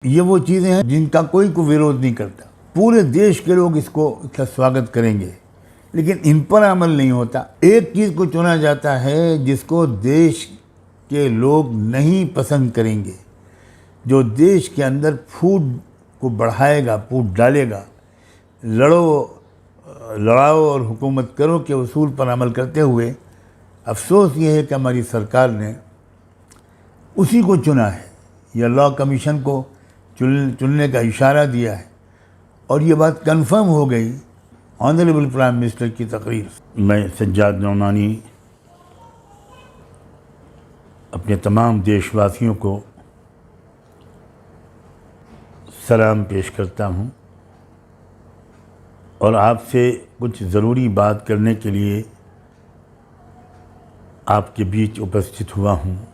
ये वो चीज़ें हैं जिनका कोई विरोध नहीं करता। पूरे देश के लोग इसका स्वागत करेंगे, लेकिन इन पर अमल नहीं होता। एक चीज़ को चुना जाता है जिसको देश के लोग नहीं पसंद करेंगे, जो देश के अंदर फूट को बढ़ाएगा, फूट डालेगा। लड़ाओ और हुकूमत करो के उसूल पर अमल करते हुए अफसोस ये है कि हमारी सरकार ने उसी को चुना है, या लॉ कमीशन को चुनने का इशारा दिया है, और ये बात कंफर्म हो गई ऑनरेबल प्राइम मिनिस्टर की तकरीर। मैं सज्जाद नौमानी अपने तमाम देशवासियों को सलाम पेश करता हूँ और आपसे कुछ ज़रूरी बात करने के लिए आपके बीच उपस्थित हुआ हूँ।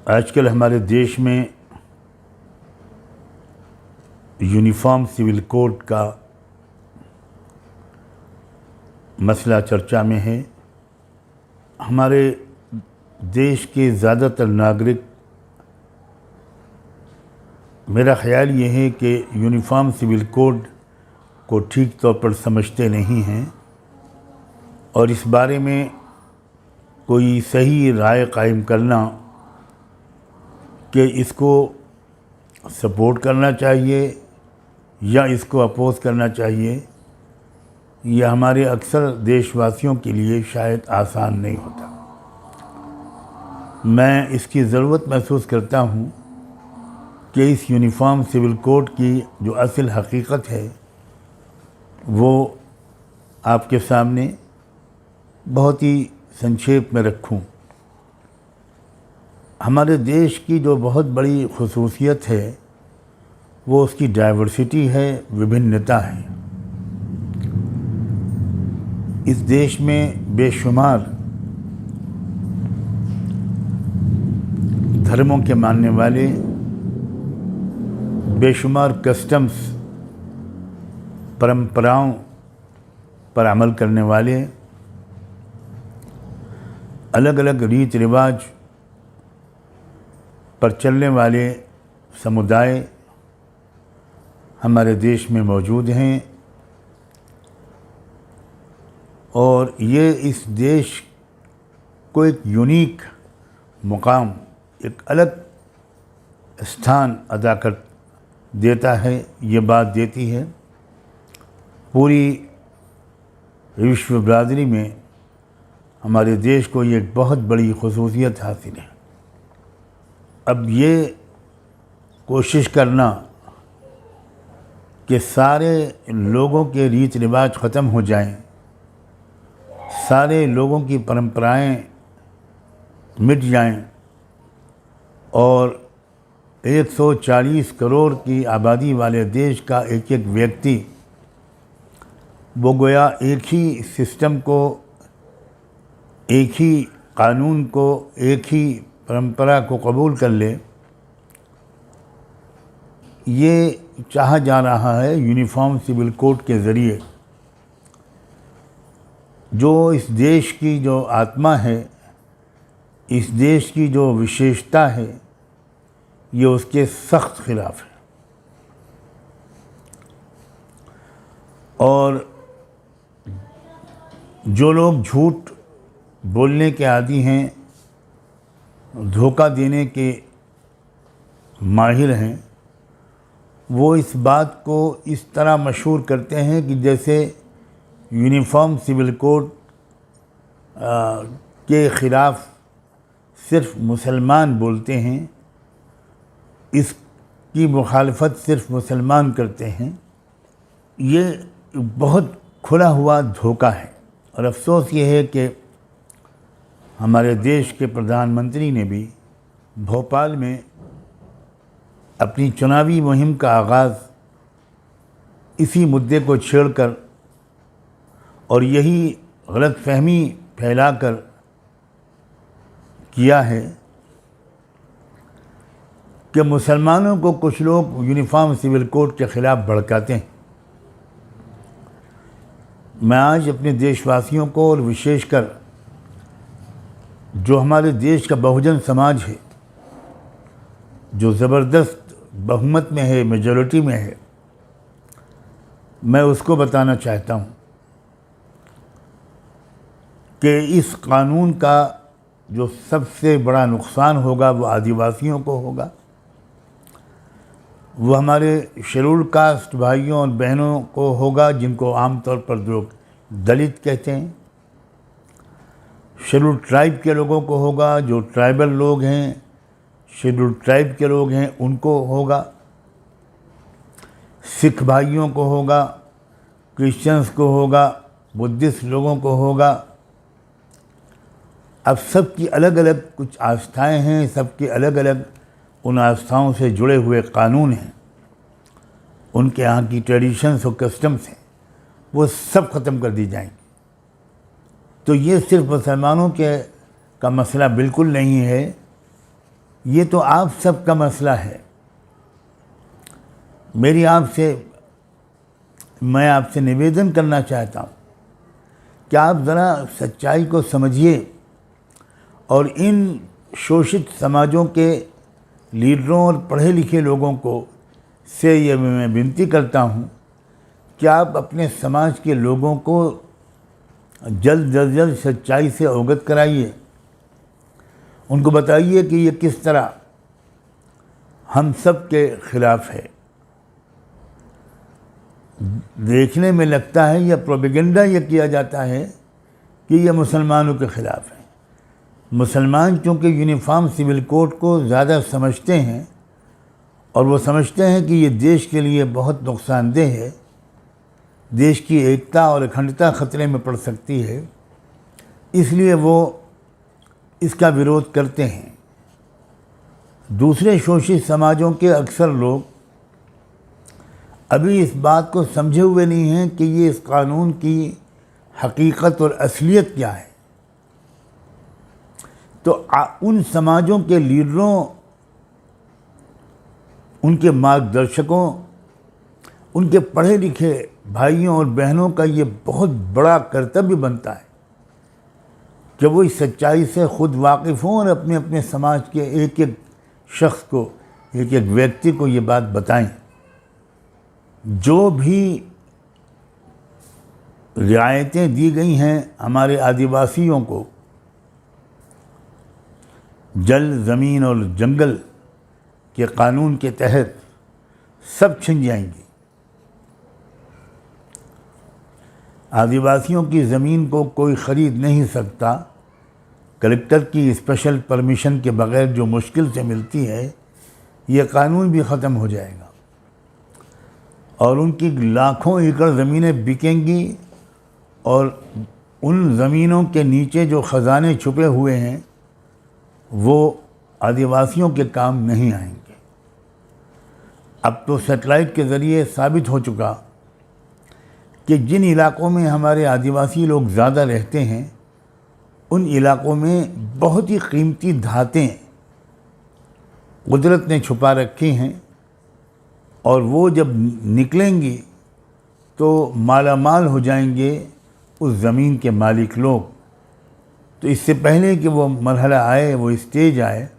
आजकल हमारे देश में यूनिफॉर्म सिविल कोड का मसला चर्चा में है। हमारे देश के ज़्यादातर नागरिक, मेरा ख़्याल ये है कि यूनिफॉर्म सिविल कोड को ठीक तौर पर समझते नहीं हैं और इस बारे में कोई सही राय कायम करना कि इसको सपोर्ट करना चाहिए या इसको अपोज़ करना चाहिए, यह हमारे अक्सर देशवासियों के लिए शायद आसान नहीं होता। मैं इसकी ज़रूरत महसूस करता हूँ कि इस यूनिफॉर्म सिविल कोड की जो असल हकीकत है वो आपके सामने बहुत ही संक्षेप में रखूँ। हमारे देश की जो बहुत बड़ी खुसूसियत है वो उसकी डाइवर्सिटी है, विभिन्नता है। इस देश में बेशुमार धर्मों के मानने वाले, बेशुमार कस्टम्स, परंपराओं पर अमल करने वाले, अलग अलग रीत रिवाज पर चलने वाले समुदाय हमारे देश में मौजूद हैं और ये इस देश को एक यूनिक मुकाम, एक अलग स्थान अदा कर देता है। ये बात देती है पूरी विश्व बरादरी में हमारे देश को ये एक बहुत बड़ी खुसूसियत हासिल है। अब ये कोशिश करना कि सारे लोगों के रीत रिवाज ख़त्म हो जाएं, सारे लोगों की परंपराएं मिट जाएं और 140 करोड़ की आबादी वाले देश का एक एक व्यक्ति वो गोया एक ही सिस्टम को, एक ही कानून को, एक ही परंपरा को कबूल कर ले, ये चाहा जा रहा है यूनिफॉर्म सिविल कोड के ज़रिए। जो इस देश की जो आत्मा है, इस देश की जो विशेषता है, ये उसके सख्त खिलाफ है। और जो लोग झूठ बोलने के आदी हैं, धोखा देने के माहिर हैं, वो इस बात को इस तरह मशहूर करते हैं कि जैसे यूनिफॉर्म सिविल कोड के ख़िलाफ़ सिर्फ मुसलमान बोलते हैं, इसकी मुखालफत सिर्फ मुसलमान करते हैं। ये बहुत खुला हुआ धोखा है और अफसोस ये है कि हमारे देश के प्रधानमंत्री ने भी भोपाल में अपनी चुनावी मुहिम का आगाज़ इसी मुद्दे को छेड़कर और यही गलतफहमी फैलाकर किया है कि मुसलमानों को कुछ लोग यूनिफॉर्म सिविल कोड के ख़िलाफ़ भड़काते हैं। मैं आज अपने देशवासियों को और विशेषकर जो हमारे देश का बहुजन समाज है जो ज़बरदस्त बहुमत में है, मेजॉरिटी में है, मैं उसको बताना चाहता हूँ कि इस कानून का जो सबसे बड़ा नुकसान होगा वो आदिवासियों को होगा, वो हमारे शेड्यूल कास्ट भाइयों और बहनों को होगा, जिनको आमतौर पर लोग दलित कहते हैं। शेड्यूल ट्राइब के लोगों को होगा, जो ट्राइबल लोग हैं, शेड्यूल ट्राइब के लोग हैं, उनको होगा। सिख भाइयों को होगा, क्रिश्चियंस को होगा, बुद्धिस्ट लोगों को होगा। अब सबकी अलग अलग कुछ आस्थाएं हैं, सबकी अलग अलग उन आस्थाओं से जुड़े हुए कानून हैं, उनके यहाँ की ट्रेडिशंस और कस्टम्स हैं, वो सब ख़त्म कर दी जाएंगी। तो ये सिर्फ मुसलमानों के का मसला बिल्कुल नहीं है, ये तो आप सब का मसला है। मैं आपसे निवेदन करना चाहता हूँ कि आप ज़रा सच्चाई को समझिए और इन शोषित समाजों के लीडरों और पढ़े लिखे लोगों को से ये मैं विनती करता हूँ कि आप अपने समाज के लोगों को जल्द से जल्द सच्चाई से अवगत कराइए। उनको बताइए कि ये किस तरह हम सब के खिलाफ है। देखने में लगता है या प्रोपेगेंडा ये किया जाता है कि ये मुसलमानों के ख़िलाफ़ है। मुसलमान चूँकि यूनिफॉर्म सिविल कोड को ज़्यादा समझते हैं और वो समझते हैं कि ये देश के लिए बहुत नुकसानदेह है, देश की एकता और अखंडता खतरे में पड़ सकती है, इसलिए वो इसका विरोध करते हैं। दूसरे शोषित समाजों के अक्सर लोग अभी इस बात को समझे हुए नहीं हैं कि ये इस कानून की हकीकत और असलियत क्या है। तो उन समाजों के लीडरों, उनके मार्गदर्शकों, उनके पढ़े लिखे भाइयों और बहनों का ये बहुत बड़ा कर्तव्य बनता है कि वो इस सच्चाई से खुद वाकिफ़ हों और अपने अपने समाज के एक एक शख्स को, एक एक व्यक्ति को ये बात बताएं। जो भी रियायतें दी गई हैं हमारे आदिवासियों को, जल, ज़मीन और जंगल के कानून के तहत, सब छिन जाएंगी। आदिवासियों की ज़मीन को कोई ख़रीद नहीं सकता। कलेक्टर की स्पेशल परमिशन के बग़ैर जो मुश्किल से मिलती है, ये कानून भी ख़त्म हो जाएगा और उनकी लाखों एकड़ ज़मीनें बिकेंगी और उन ज़मीनों के नीचे जो ख़जाने छुपे हुए हैं वो आदिवासियों के काम नहीं आएंगे। अब तो सैटेलाइट के ज़रिए साबित हो चुका कि जिन इलाक़ों में हमारे आदिवासी लोग ज़्यादा रहते हैं, उन इलाक़ों में बहुत ही कीमती धातें कुदरत ने छुपा रखी हैं और वो जब निकलेंगी तो मालामाल हो जाएंगे उस ज़मीन के मालिक लोग। तो इससे पहले कि वो मरहला आए, वो स्टेज आए,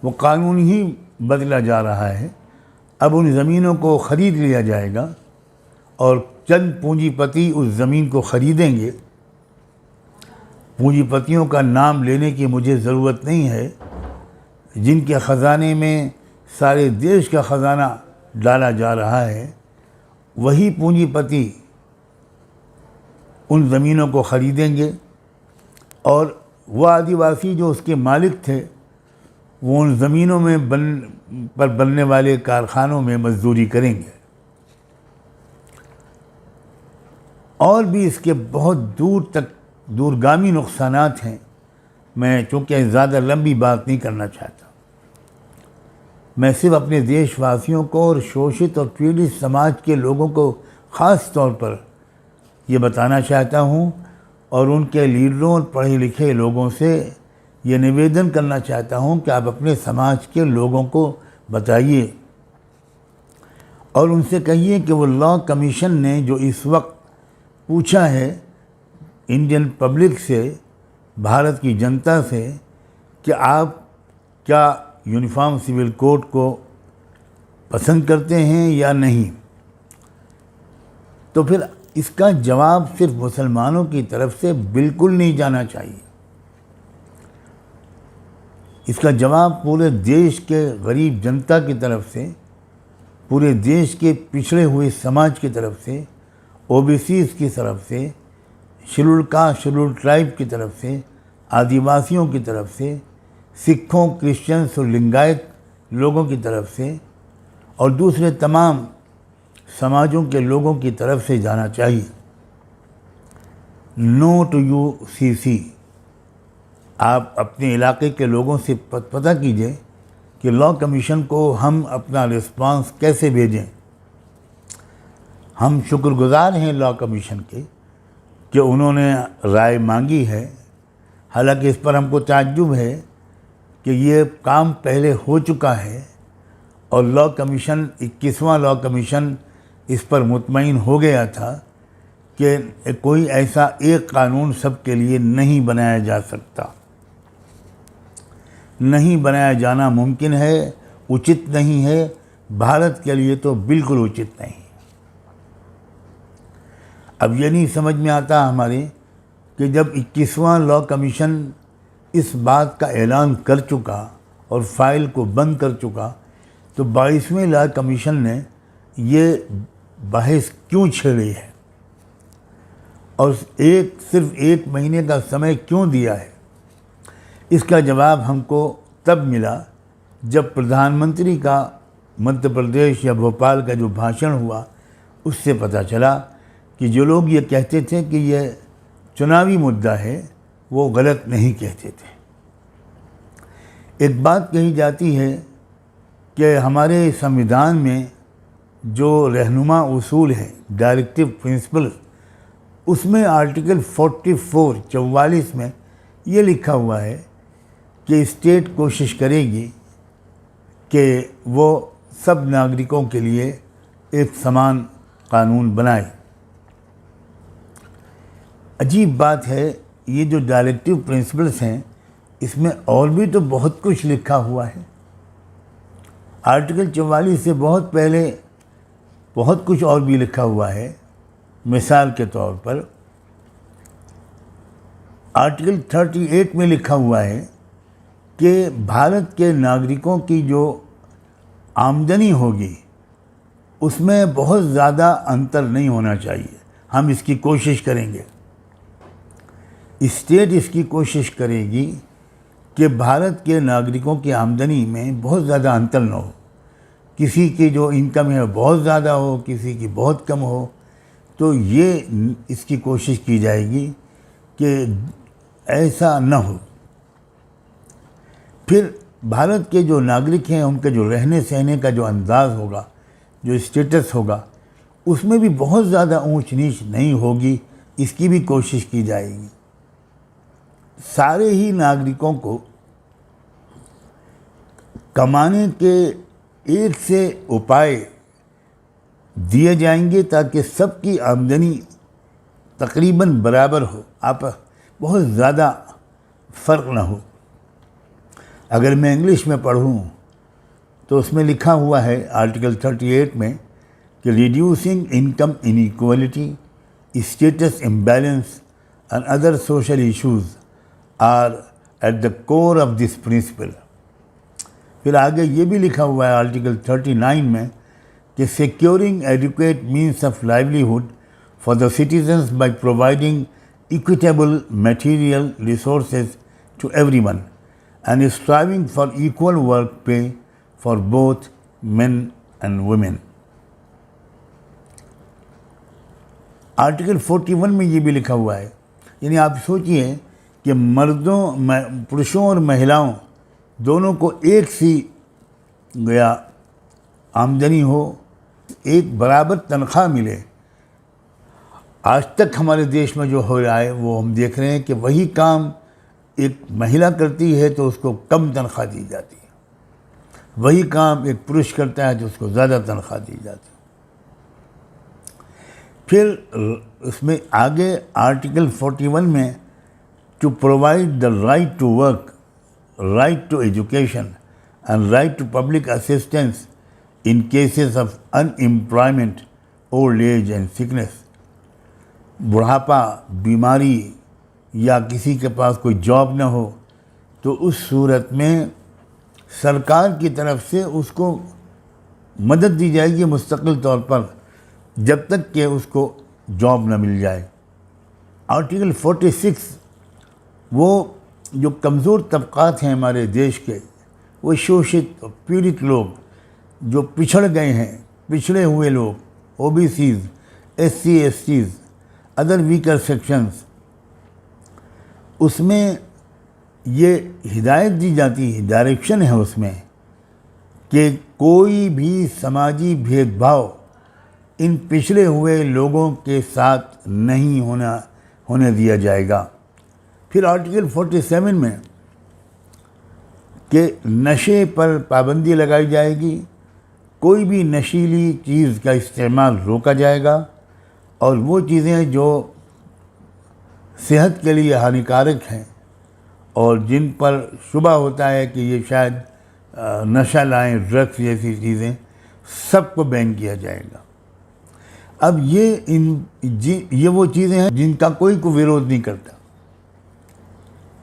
वो कानून ही बदला जा रहा है। अब उन ज़मीनों को ख़रीद लिया जाएगा और चंद पूंजीपति उस ज़मीन को ख़रीदेंगे। पूंजीपतियों का नाम लेने की मुझे ज़रूरत नहीं है, जिनके ख़जाने में सारे देश का ख़जाना डाला जा रहा है, वही पूंजीपति उन ज़मीनों को ख़रीदेंगे और वह आदिवासी जो उसके मालिक थे, वो उन ज़मीनों में बनने वाले कारखानों में मजदूरी करेंगे। और भी इसके बहुत दूर तक दूरगामी नुकसानात हैं। मैं चूँकि ज़्यादा लंबी बात नहीं करना चाहता, मैं सिर्फ अपने देशवासियों को और शोषित और पीड़ित समाज के लोगों को ख़ास तौर पर ये बताना चाहता हूँ और उनके लीडरों और पढ़े लिखे लोगों से ये निवेदन करना चाहता हूँ कि आप अपने समाज के लोगों को बताइए और उनसे कहिए कि वो लॉ कमीशन ने जो इस वक्त पूछा है इंडियन पब्लिक से, भारत की जनता से, कि आप क्या यूनिफॉर्म सिविल कोड को पसंद करते हैं या नहीं, तो फिर इसका जवाब सिर्फ मुसलमानों की तरफ से बिल्कुल नहीं जाना चाहिए। इसका जवाब पूरे देश के गरीब जनता की तरफ से, पूरे देश के पिछड़े हुए समाज की तरफ से, ओबीसीज़ की तरफ से, शेड्यूल्ड कास्ट शेड्यूल्ड ट्राइब की तरफ से, आदिवासियों की तरफ से, सिखों, क्रिश्चियंस और लिंगायत लोगों की तरफ से और दूसरे तमाम समाजों के लोगों की तरफ से जाना चाहिए। No to UCC. आप अपने इलाके के लोगों से पता कीजिए कि लॉ कमीशन को हम अपना रिस्पांस कैसे भेजें। हम शुक्रगुजार हैं लॉ कमीशन के कि उन्होंने राय मांगी है। हालांकि इस पर हमको ताज्जुब है कि ये काम पहले हो चुका है और लॉ कमीशन 21वां लॉ कमीशन इस पर मुतमईन हो गया था कि कोई ऐसा एक कानून सबके लिए नहीं बनाया जा सकता, नहीं बनाया जाना मुमकिन है, उचित नहीं है, भारत के लिए तो बिल्कुल उचित नहीं। अब ये नहीं समझ में आता हमारे कि जब 21वां लॉ कमीशन इस बात का ऐलान कर चुका और फाइल को बंद कर चुका, तो 22वें लॉ कमीशन ने ये बहस क्यों छेड़ी है और सिर्फ एक महीने का समय क्यों दिया है। इसका जवाब हमको तब मिला जब प्रधानमंत्री का मध्य प्रदेश या भोपाल का जो भाषण हुआ उससे पता चला कि जो लोग ये कहते थे कि ये चुनावी मुद्दा है, वो गलत नहीं कहते थे। एक बात कही जाती है कि हमारे संविधान में जो रहनुमा उसूल हैं, डायरेक्टिव प्रिंसिपल, उसमें आर्टिकल 44 में ये लिखा हुआ है कि स्टेट कोशिश करेगी कि वो सब नागरिकों के लिए एक समान कानून बनाए। अजीब बात है, ये जो डायरेक्टिव प्रिंसिपल्स हैं इसमें और भी तो बहुत कुछ लिखा हुआ है। आर्टिकल 44 से बहुत पहले बहुत कुछ और भी लिखा हुआ है। मिसाल के तौर पर आर्टिकल 38 में लिखा हुआ है कि भारत के नागरिकों की जो आमदनी होगी उसमें बहुत ज़्यादा अंतर नहीं होना चाहिए। हम इसकी कोशिश करेंगे, स्टेट इसकी कोशिश करेगी कि भारत के नागरिकों की आमदनी में बहुत ज़्यादा अंतर न हो। किसी की जो इनकम है बहुत ज़्यादा हो, किसी की बहुत कम हो, तो ये इसकी कोशिश की जाएगी कि ऐसा न हो। फिर भारत के जो नागरिक हैं उनके जो रहने सहने का जो अंदाज़ होगा, जो स्टेटस होगा, उसमें भी बहुत ज़्यादा ऊंच नीच नहीं होगी, इसकी भी कोशिश की जाएगी। सारे ही नागरिकों को कमाने के एक से उपाय दिए जाएंगे ताकि सबकी आमदनी तकरीबन बराबर हो, आप बहुत ज़्यादा फ़र्क ना हो। अगर मैं इंग्लिश में पढ़ूँ तो उसमें लिखा हुआ है आर्टिकल 38 में कि reducing income inequality, status imbalance and other social issues are at the core of this principle. फिर आगे ये भी लिखा हुआ है आर्टिकल 39 में कि securing adequate means of livelihood for the citizens by providing equitable material resources to everyone and striving for equal work pay for both men and women. Article 41 में ये भी लिखा हुआ है, यानी आप सोचिए कि पुरुषों और महिलाओं दोनों को एक सी गया आमदनी हो, एक बराबर तनख्वाह मिले। आज तक हमारे देश में जो हो रहा है वो हम देख रहे हैं कि वही काम एक महिला करती है तो उसको कम तनख्वाह दी जाती है, वही काम एक पुरुष करता है तो उसको ज़्यादा तनख्वाह दी जाती है। फिर उसमें आगे आर्टिकल 41 में to provide the right to work, right to education and right to public assistance in cases of unemployment, old age and sickness. बुढ़ापा, बीमारी या किसी के पास कोई जॉब न हो तो उस सूरत में सरकार की तरफ से उसको मदद दी जाएगी मुस्तकिल तौर पर जब तक कि उसको जॉब न मिल जाए। आर्टिकल 46 वो जो कमज़ोर तबक़ात हैं हमारे देश के, वो शोषित पीड़ित लोग जो पिछड़ गए हैं, पिछड़े हुए लोग, OBCs, SC, STs, other weaker sections, उसमें ये हिदायत दी जाती है, डायरेक्शन है उसमें कि कोई भी समाजी भेदभाव इन पिछड़े हुए लोगों के साथ नहीं होने दिया जाएगा। फिर आर्टिकल 47 में कि नशे पर पाबंदी लगाई जाएगी, कोई भी नशीली चीज़ का इस्तेमाल रोका जाएगा और वो चीज़ें जो सेहत के लिए हानिकारक हैं और जिन पर शुबा होता है कि ये शायद नशा लाएं, ड्रग्स जैसी चीज़ें, सबको बैन किया जाएगा। अब ये वो चीज़ें हैं जिनका कोई विरोध नहीं करता,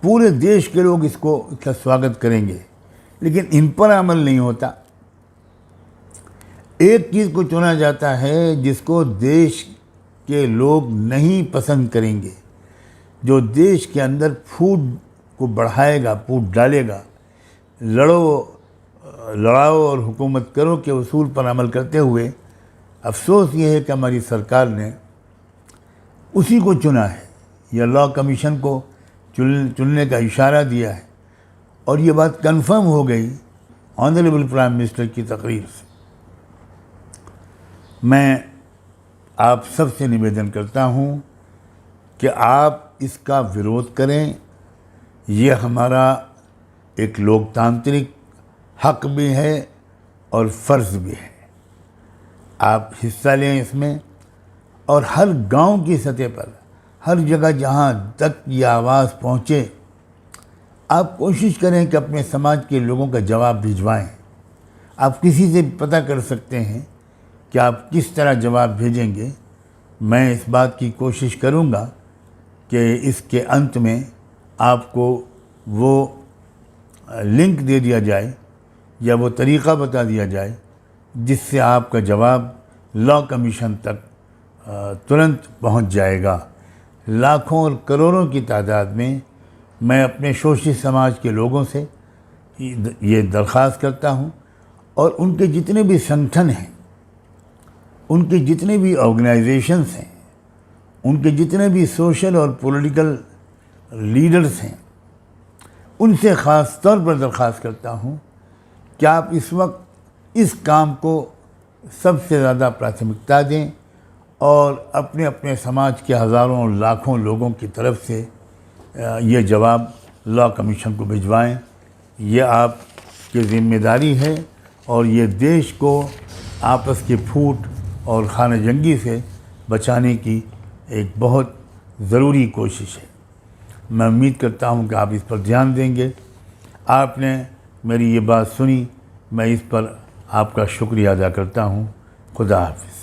पूरे देश के लोग इसका स्वागत करेंगे, लेकिन इन पर अमल नहीं होता। एक चीज़ को चुना जाता है जिसको देश के लोग नहीं पसंद करेंगे, जो देश के अंदर फूट को बढ़ाएगा, फूट डालेगा, लड़ाओ और हुकूमत करो के उसूल पर अमल करते हुए अफसोस ये है कि हमारी सरकार ने उसी को चुना है या लॉ कमीशन को चुनने का इशारा दिया है और ये बात कंफर्म हो गई ऑनरेबल प्राइम मिनिस्टर की तकरीर से। मैं आप सबसे निवेदन करता हूँ कि आप इसका विरोध करें, ये हमारा एक लोकतांत्रिक हक भी है और फ़र्ज़ भी है। आप हिस्सा लें इसमें और हर गांव की सतह पर, हर जगह जहां तक ये आवाज़ पहुंचे, आप कोशिश करें कि अपने समाज के लोगों का जवाब भिजवाएं। आप किसी से पता कर सकते हैं कि आप किस तरह जवाब भेजेंगे। मैं इस बात की कोशिश करूंगा कि इसके अंत में आपको वो लिंक दे दिया जाए या वो तरीक़ा बता दिया जाए जिससे आपका जवाब लॉ कमीशन तक तुरंत पहुंच जाएगा। लाखों और करोड़ों की तादाद में मैं अपने शोषित समाज के लोगों से ये दरख्वास्त करता हूं और उनके जितने भी संगठन हैं, उनके जितने भी ऑर्गेनाइजेशंस हैं, उनके जितने भी सोशल और पॉलिटिकल लीडर्स हैं, उनसे ख़ास तौर पर दरख्वास्त करता हूं कि आप इस वक्त इस काम को सबसे ज़्यादा प्राथमिकता दें और अपने अपने समाज के हज़ारों और लाखों लोगों की तरफ से ये जवाब लॉ कमीशन को भिजवाएं। ये आपकी ज़िम्मेदारी है और ये देश को आपस की फूट और खाना जंगी से बचाने की एक बहुत ज़रूरी कोशिश है। मैं उम्मीद करता हूँ कि आप इस पर ध्यान देंगे। आपने मेरी ये बात सुनी, मैं इस पर आपका शुक्रिया अदा करता हूँ। खुदा हाफ़िज़।